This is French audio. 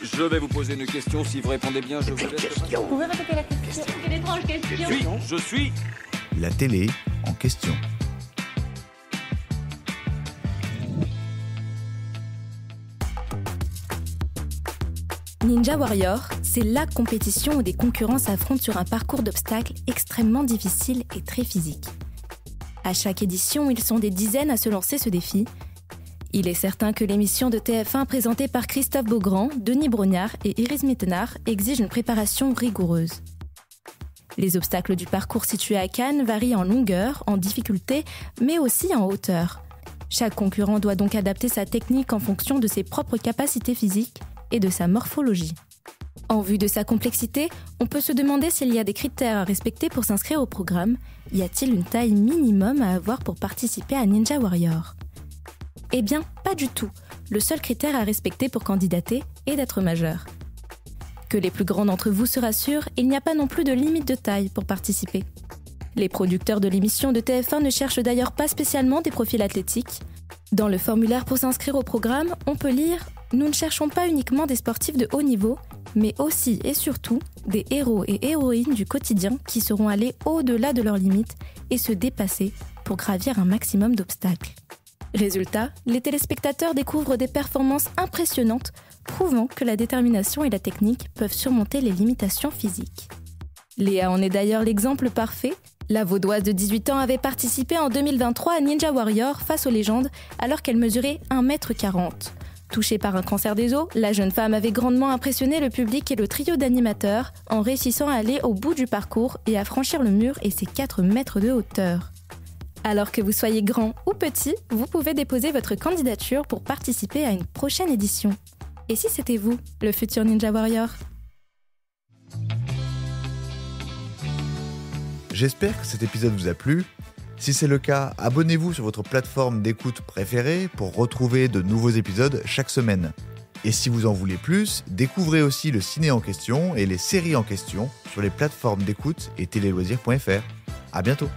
Je vais vous poser une question. Si vous répondez bien, je vous laisse. Vous pouvez répéter la question? Quelle étrange question. Je suis. La télé en question. Ninja Warrior, c'est la compétition où des concurrents s'affrontent sur un parcours d'obstacles extrêmement difficile et très physique. À chaque édition, ils sont des dizaines à se lancer ce défi. Il est certain que l'émission de TF1 présentée par Christophe Beaugrand, Denis Brognard et Iris Mittenard exige une préparation rigoureuse. Les obstacles du parcours situé à Cannes varient en longueur, en difficulté, mais aussi en hauteur. Chaque concurrent doit donc adapter sa technique en fonction de ses propres capacités physiques et de sa morphologie. En vue de sa complexité, on peut se demander s'il y a des critères à respecter pour s'inscrire au programme. Y a-t-il une taille minimum à avoir pour participer à Ninja Warrior ? Eh bien, pas du tout. Le seul critère à respecter pour candidater est d'être majeur. Que les plus grands d'entre vous se rassurent, il n'y a pas non plus de limite de taille pour participer. Les producteurs de l'émission de TF1 ne cherchent d'ailleurs pas spécialement des profils athlétiques. Dans le formulaire pour s'inscrire au programme, on peut lire « Nous ne cherchons pas uniquement des sportifs de haut niveau, mais aussi et surtout des héros et héroïnes du quotidien qui seront allés au-delà de leurs limites et se dépasser pour gravir un maximum d'obstacles. » Résultat, les téléspectateurs découvrent des performances impressionnantes, prouvant que la détermination et la technique peuvent surmonter les limitations physiques. Léa en est d'ailleurs l'exemple parfait. La Vaudoise de 18 ans avait participé en 2023 à Ninja Warrior face aux légendes alors qu'elle mesurait 1,40 m. Touchée par un cancer des os, la jeune femme avait grandement impressionné le public et le trio d'animateurs en réussissant à aller au bout du parcours et à franchir le mur et ses 4 mètres de hauteur. Alors que vous soyez grand ou petit, vous pouvez déposer votre candidature pour participer à une prochaine édition. Et si c'était vous, le futur Ninja Warrior ? J'espère que cet épisode vous a plu. Si c'est le cas, abonnez-vous sur votre plateforme d'écoute préférée pour retrouver de nouveaux épisodes chaque semaine. Et si vous en voulez plus, découvrez aussi le ciné en question et les séries en question sur les plateformes d'écoute et téléloisirs.fr. À bientôt.